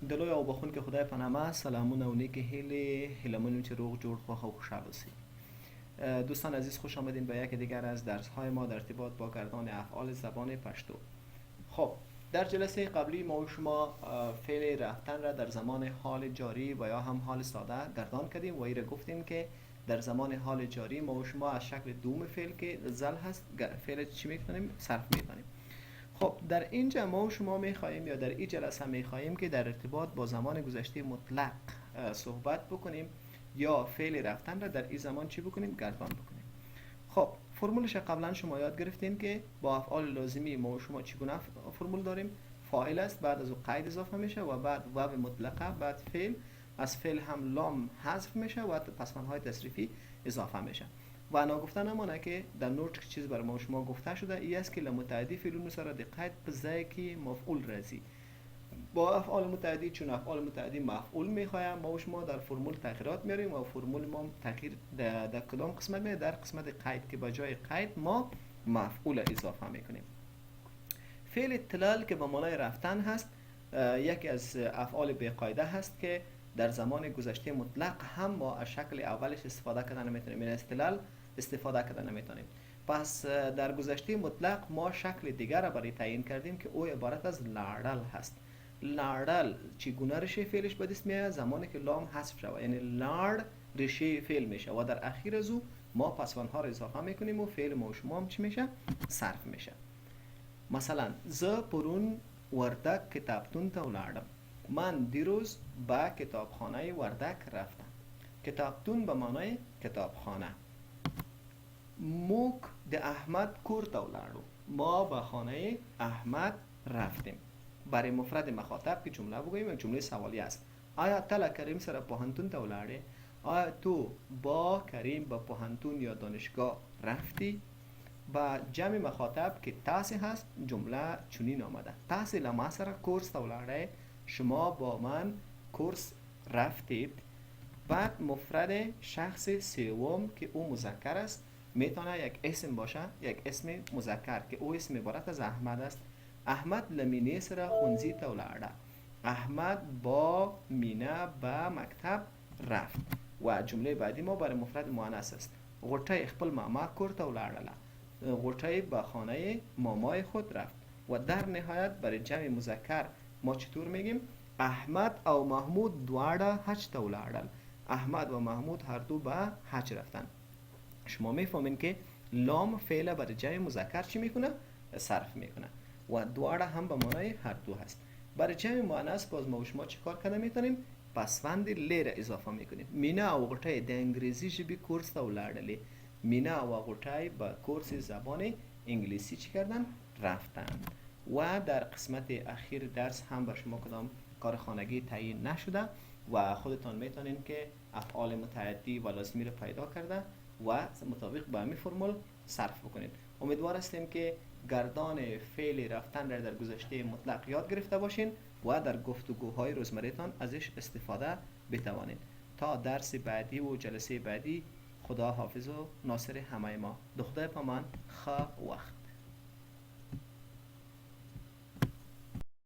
دلوی او بخون که خدای پنامه سلامون و نیک هیلمون چه روغ جوړ خواه و خوشحال اوسید. دوستان عزیز خوش آمدین به یک دیگر از درس های ما در ارتباط با گردان افعال زبان پشتو. خب در جلسه قبلی ما و شما فعل رفتن را در زمان حال جاری و یا هم حال ساده گردان کردیم و این را گفتیم که در زمان حال جاری ما و شما از شکل دوم فعل که زل هست فعل چی میکنیم؟ صرف میکنیم. خب در اینجا ما و شما میخواهیم یا در این جلسه میخواهیم که در ارتباط با زمان گذشته مطلق صحبت بکنیم یا فعل رفتن را در این زمان چی بکنیم؟ گردان بکنیم. خب فرمولش قبلا شما یاد گرفتین که با افعال لازمی ما و شما چگونه فرمول داریم؟ فاعل است، بعد از او قید اضافه میشه و بعد واو مطلقه، بعد فعل، از فعل هم لام حذف میشه و پسماندهای تصریفی اضافه میشه. و انا گفتن امانه که در نوت چیز بر ما شما گفته شده ای است که لمتعدی فعلون سره دقت بزای که مفعول رازی با افعال متعدی، چون افعال متعدی مفعول میخوایم ما و شما در فرمول تغییرات میاریم و فرمول ما تغییر در کدام قسمت میاد؟ در قسمت قید که با جای قید ما مفعول اضافه میکنیم. فعل اطلال که به معنای رفتن هست یکی از افعال بی‌قاعده هست که در زمان گذشته مطلق هم ما از شکل اولش استفاده کردن نمیتونیم، این استلال استفاده کردن نمیتونیم. پس در گذشته مطلق ما شکل دیگر را برای تعیین کردیم که او عبارت از لاردل هست. لاردل چگونه ریشه فعلش به دست میاد؟ زمانی که لام حذف شود، یعنی لارد ریشه فعل میشه و در اخیر از او ما پسوندها را اضافه میکنیم و فعل ما و شما هم چی میشه؟ صرف میشه. مثلا ز پرون وردک کتابتون تا ولاړم. من دیروز به کتابخانه وردک رفتم. کتابتون به معنای کتابخانه. موک د احمد کور ته ولاړو. ما به خانه احمد رفتیم. برای مفرد مخاطب که جمله بگوییم، یک جمله سوالی است. آیا تل کریم سره پوهنتون ته ولاړې؟ آیا تو با کریم به پوهنتون یا دانشگاه رفتی؟ با جمع مخاطب که تاسو هست جمله چنین آمده: تاسو له ما سره کورس ته ولاړئ، شما با من کورس رفتید. بعد مفرد شخص سوم که او مذکر است میتونه یک اسم باشه، یک اسم مذکر که او اسم عبارت از احمد است. احمد له مینې سره ښوونځي ته ولاړه. احمد با مینه به مکتب رفت. و جمله بعدی ما برای مفرد مؤنث است. غوټۍ خپل ماما کور ته ولاړله. غوټۍ به خانه مامای خود رفت. و در نهایت برای جمع مذکر ما چطور میگیم؟ احمد او محمود دواړه حج ته ولاړل. احمد و محمود هر دو به حج رفتن. شما میفهمین که لام فعل برای جمع مذکر چی میکنه؟ صرف میکنه و دواړه هم به معنای هر دو هست. برای جمع مؤنث باز ما و شما چی کار کنه میتونیم؟ پسوند لی را اضافه میکنیم. مینا او غوټۍ د انګریزي ژبې کورس ته ولاړلې. مینا و غوټۍ به کورس زبان انگلیسی چی کردن؟ رفتن. و در قسمت اخیر درس هم به شما کدام کار خانگی تعیین نشده و خودتان میتونین که افعال متعدی و لازمی رو پیدا کرده و مطابق به همین فرمول صرف بکنید. امیدوار هستیم که گردان فعل رفتن را در گذشته مطلق یاد گرفته باشین و در گفتگوهای روزمره‌تان ازش استفاده بتوانید. تا درس بعدی و جلسه بعدی، خدا حافظ و ناصر همه ما. دختر پامان خا وقت.